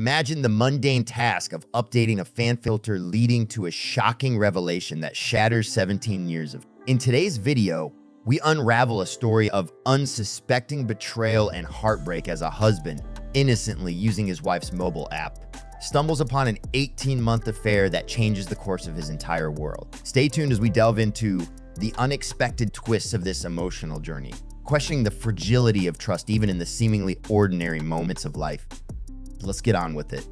Imagine the mundane task of updating a fan filter leading to a shocking revelation that shatters 17 years of. In today's video, we unravel a story of unsuspecting betrayal and heartbreak as a husband, innocently using his wife's mobile app, stumbles upon an 18-month affair that changes the course of his entire world. Stay tuned as we delve into the unexpected twists of this emotional journey, questioning the fragility of trust even in the seemingly ordinary moments of life. Let's get on with it.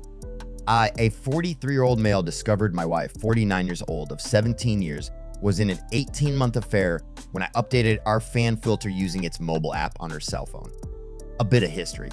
A 43-year-old male discovered my wife, 49 years old, of 17 years, was in an 18-month affair when I updated our fan filter using its mobile app on her cell phone. A bit of history.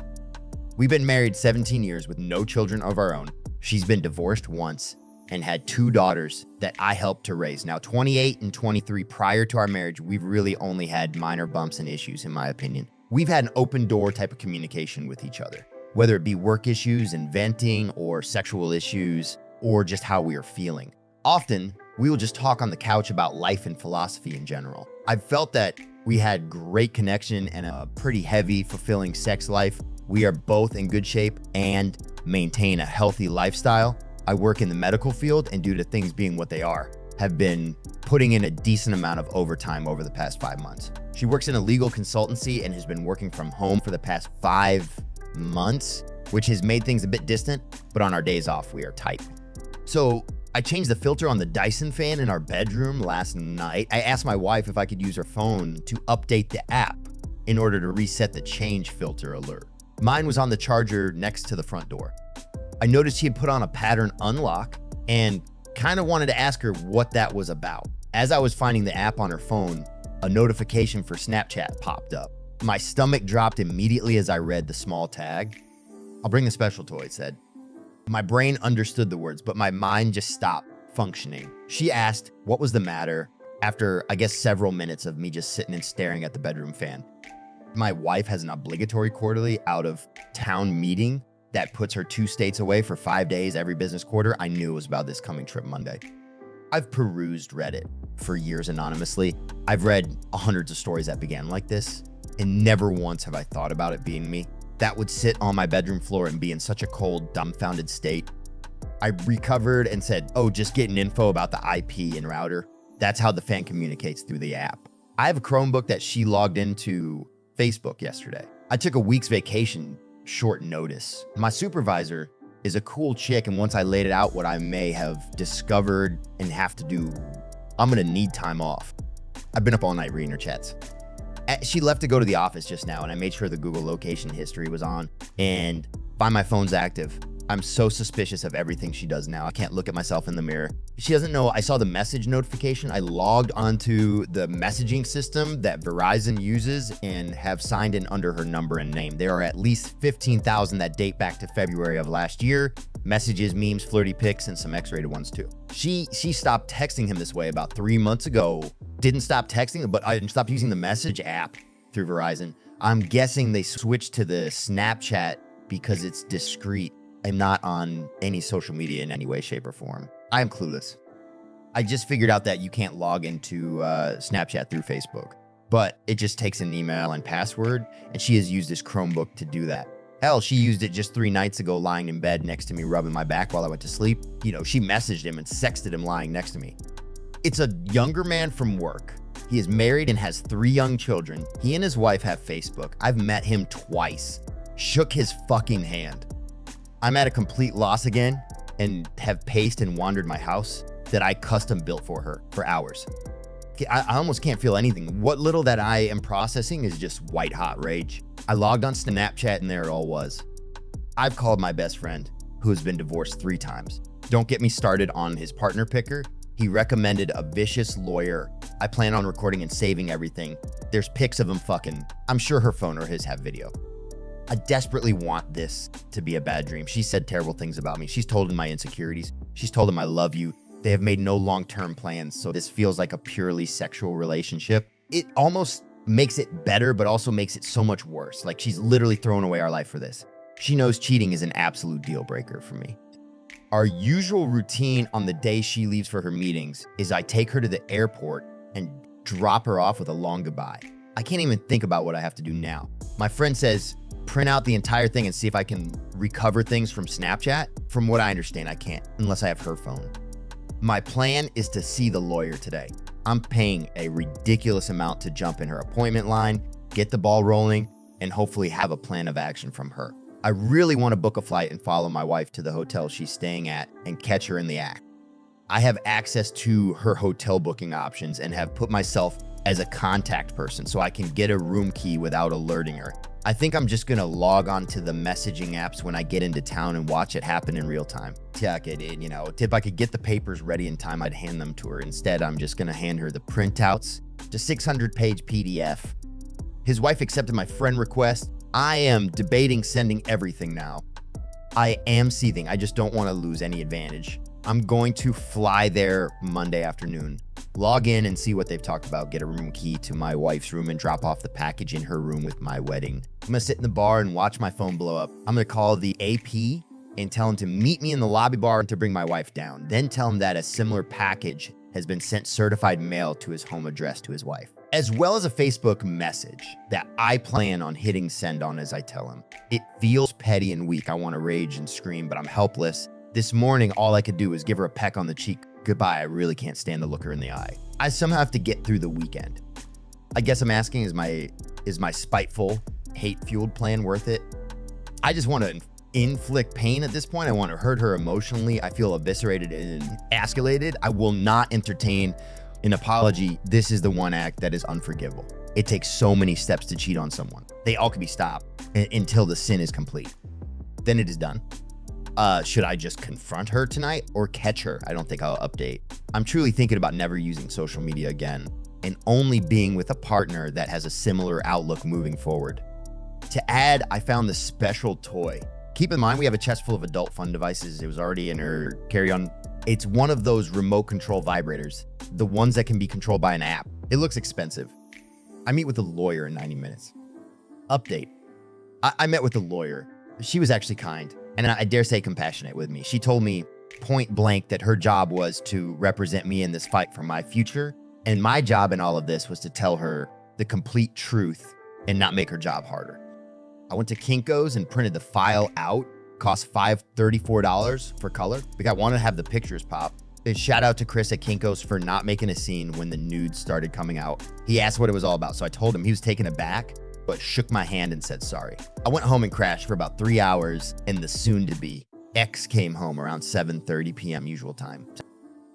We've been married 17 years with no children of our own. She's been divorced once and had 2 daughters that I helped to raise. Now, 28 and 23 prior to our marriage, we've really only had minor bumps and issues, in my opinion. We've had an open door type of communication with each other, whether it be work issues and venting or sexual issues or just how we are feeling. Often, we will just talk on the couch about life and philosophy in general. I've felt that we had great connection and a pretty heavy, fulfilling sex life. We are both in good shape and maintain a healthy lifestyle. I work in the medical field and due to things being what they are, have been putting in a decent amount of overtime over the past 5 months. She works in a legal consultancy and has been working from home for the past 5 months, which has made things a bit distant, but on our days off, we are tight. So I changed the filter on the Dyson fan in our bedroom last night. I asked my wife if I could use her phone to update the app in order to reset the change filter alert. Mine was on the charger next to the front door. I noticed she had put on a pattern unlock and kind of wanted to ask her what that was about. As I was finding the app on her phone, a notification for Snapchat popped up. My stomach dropped immediately as I read the small tag. "I'll bring the special toy," it said. My brain understood the words, but my mind just stopped functioning. She asked what was the matter after, I guess, several minutes of me just sitting and staring at the bedroom fan. My wife has an obligatory quarterly out of town meeting that puts her 2 states away for 5 days every business quarter. I knew it was about this coming trip Monday. I've perused Reddit for years anonymously. I've read hundreds of stories that began like this, and never once have I thought about it being me. That would sit on my bedroom floor and be in such a cold, dumbfounded state. I recovered and said, oh, just getting info about the IP and router. That's how the fan communicates through the app. I have a Chromebook that she logged into Facebook yesterday. I took a week's vacation, short notice. My supervisor is a cool chick, and once I laid it out what I may have discovered and have to do, I'm gonna need time off. I've been up all night reading her chats. She left to go to the office just now, and I made sure the Google location history was on and find my phone's active. I'm so suspicious of everything she does now. I can't look at myself in the mirror. She doesn't know I saw the message notification. I logged onto the messaging system that Verizon uses and have signed in under her number and name. There are at least 15,000 that date back to February of last year. Messages, memes, flirty pics, and some X-rated ones too. She stopped texting him this way about 3 months ago. Didn't stop texting him, but I stopped using the message app through Verizon. I'm guessing they switched to the Snapchat because it's discreet. I'm not on any social media in any way, shape, or form. I am clueless. I just figured out that you can't log into Snapchat through Facebook, but it just takes an email and password, and she has used this Chromebook to do that. Hell, she used it just 3 nights ago lying in bed next to me, rubbing my back while I went to sleep. You know, she messaged him and sexted him lying next to me. It's a younger man from work. He is married and has 3 young children. He and his wife have Facebook. I've met him twice. Shook his fucking hand. I'm at a complete loss again and have paced and wandered my house that I custom built for her for hours. I almost can't feel anything. What little that I am processing is just white hot rage. I logged on Snapchat and there it all was. I've called my best friend who has been divorced 3 times. Don't get me started on his partner picker. He recommended a vicious lawyer. I plan on recording and saving everything. There's pics of him fucking. I'm sure her phone or his have video. I desperately want this to be a bad dream. She said terrible things about me. She's told him my insecurities. She's told him I love you. They have made no long-term plans, so this feels like a purely sexual relationship. It almost makes it better, but also makes it so much worse. Like she's literally throwing away our life for this. She knows cheating is an absolute deal breaker for me. Our usual routine on the day she leaves for her meetings is I take her to the airport and drop her off with a long goodbye. I can't even think about what I have to do now. My friend says, print out the entire thing and see if I can recover things from Snapchat. From what I understand, I can't, unless I have her phone. My plan is to see the lawyer today. I'm paying a ridiculous amount to jump in her appointment line, get the ball rolling, and hopefully have a plan of action from her. I really want to book a flight and follow my wife to the hotel she's staying at and catch her in the act. I have access to her hotel booking options and have put myself as a contact person so I can get a room key without alerting her. I think I'm just gonna log on to the messaging apps when I get into town and watch it happen in real time. Check it in, if I could get the papers ready in time, I'd hand them to her. Instead, I'm just gonna hand her the printouts, just 600-page PDF. His wife accepted my friend request. I am debating sending everything now. I am seething. I just don't want to lose any advantage. I'm going to fly there Monday afternoon, log in and see what they've talked about, get a room key to my wife's room and drop off the package in her room with my wedding. I'm gonna sit in the bar and watch my phone blow up. I'm gonna call the AP and tell him to meet me in the lobby bar to bring my wife down. Then tell him that a similar package has been sent certified mail to his home address to his wife, as well as a Facebook message that I plan on hitting send on as I tell him. It feels petty and weak. I want to rage and scream, but I'm helpless. This morning, all I could do was give her a peck on the cheek. Goodbye, I really can't stand to look her in the eye. I somehow have to get through the weekend. I guess I'm asking, is my spiteful, hate-fueled plan worth it? I just want to inflict pain at this point. I want to hurt her emotionally. I feel eviscerated and escalated. I will not entertain an apology. This is the one act that is unforgivable. It takes so many steps to cheat on someone. They all can be stopped until the sin is complete. Then it is done. Should I just confront her tonight or catch her? I don't think I'll update. I'm truly thinking about never using social media again and only being with a partner that has a similar outlook moving forward. To add, I found this special toy. Keep in mind, we have a chest full of adult fun devices. It was already in her carry-on. It's one of those remote control vibrators, the ones that can be controlled by an app. It looks expensive. I meet with a lawyer in 90 minutes. Update. I met with a lawyer. She was actually kind, and I dare say compassionate with me. She told me point blank that her job was to represent me in this fight for my future, and my job in all of this was to tell her the complete truth and not make her job harder. I went to Kinko's and printed the file out. Cost $34 for color because I wanted to have the pictures pop. And shout out to Chris at Kinko's for not making a scene when the nudes started coming out. He asked what it was all about, so I told him. He was taken aback, but shook my hand and said sorry. I went home and crashed for about 3 hours, and the soon-to-be ex came home around 7:30 p.m. usual time.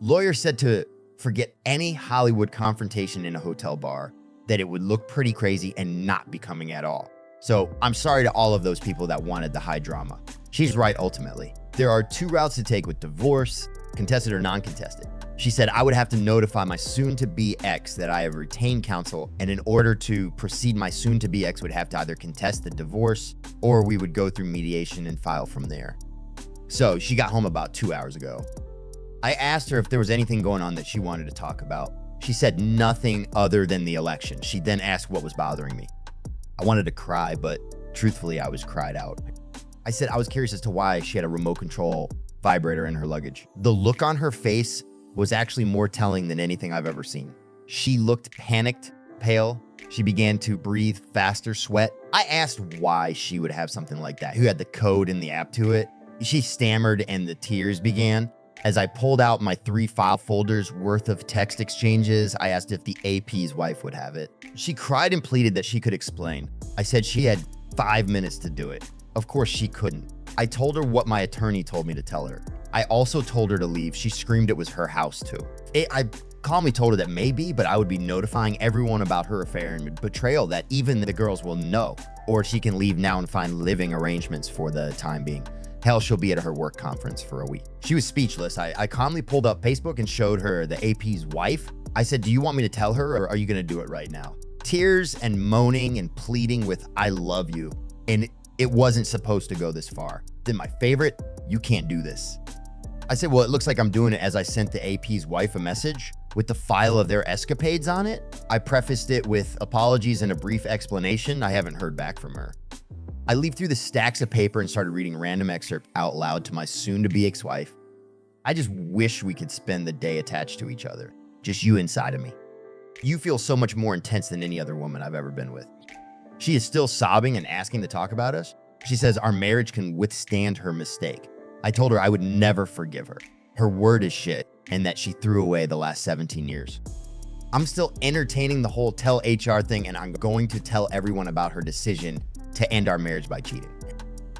Lawyer said to forget any Hollywood confrontation in a hotel bar, that it would look pretty crazy and not be coming at all. So I'm sorry to all of those people that wanted the high drama. She's right ultimately. There are two routes to take with divorce, contested or non-contested. She said I would have to notify my soon-to-be ex that I have retained counsel, and in order to proceed, my soon-to-be ex would have to either contest the divorce or we would go through mediation and file from there. So she got home about 2 hours ago. I asked her if there was anything going on that she wanted to talk about. She said nothing other than the election. She then asked what was bothering me. I wanted to cry, but truthfully, I was cried out. I said I was curious as to why she had a remote control vibrator in her luggage. The look on her face was actually more telling than anything I've ever seen. She looked panicked, pale. She began to breathe faster, sweat. I asked why she would have something like that, who had the code in the app to it. She stammered and the tears began. As I pulled out my 3 file folders worth of text exchanges, I asked if the AP's wife would have it. She cried and pleaded that she could explain. I said she had 5 minutes to do it. Of course she couldn't. I told her what my attorney told me to tell her. I also told her to leave. She screamed it was her house too. I calmly told her that maybe, but I would be notifying everyone about her affair and betrayal that even the girls will know, or she can leave now and find living arrangements for the time being. Hell, she'll be at her work conference for a week. She was speechless. I calmly pulled up Facebook and showed her the AP's wife. I said, do you want me to tell her or are you gonna do it right now? Tears and moaning and pleading with, I love you. And it wasn't supposed to go this far. Then my favorite, you can't do this. I said, well, it looks like I'm doing it as I sent the AP's wife a message with the file of their escapades on it. I prefaced it with apologies and a brief explanation. I haven't heard back from her. I leafed through the stacks of paper and started reading random excerpt out loud to my soon-to-be ex-wife. I just wish we could spend the day attached to each other, just you inside of me. You feel so much more intense than any other woman I've ever been with. She is still sobbing and asking to talk about us. She says our marriage can withstand her mistake. I told her I would never forgive her. Her word is shit, and that she threw away the last 17 years. I'm still entertaining the whole tell HR thing, and I'm going to tell everyone about her decision to end our marriage by cheating.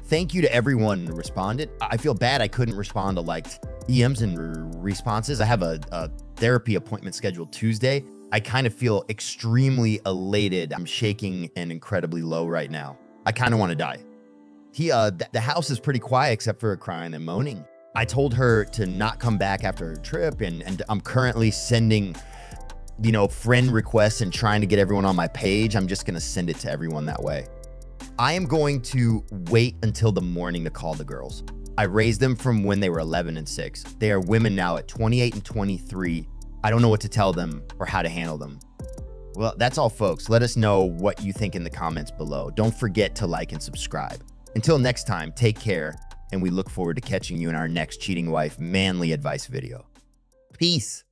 Thank you to everyone who responded. I feel bad I couldn't respond to like DMs and responses. I have a therapy appointment scheduled Tuesday. I kind of feel extremely elated. I'm shaking and incredibly low right now. I kind of want to die. The house is pretty quiet except for her crying and moaning. I told her to not come back after her trip, and I'm currently sending, friend requests and trying to get everyone on my page. I'm just going to send it to everyone that way. I am going to wait until the morning to call the girls. I raised them from when they were 11 and 6. They are women now at 28 and 23. I don't know what to tell them or how to handle them. Well, that's all, folks. Let us know what you think in the comments below. Don't forget to like and subscribe. Until next time, take care, and we look forward to catching you in our next Cheating Wife Manly Advice video. Peace.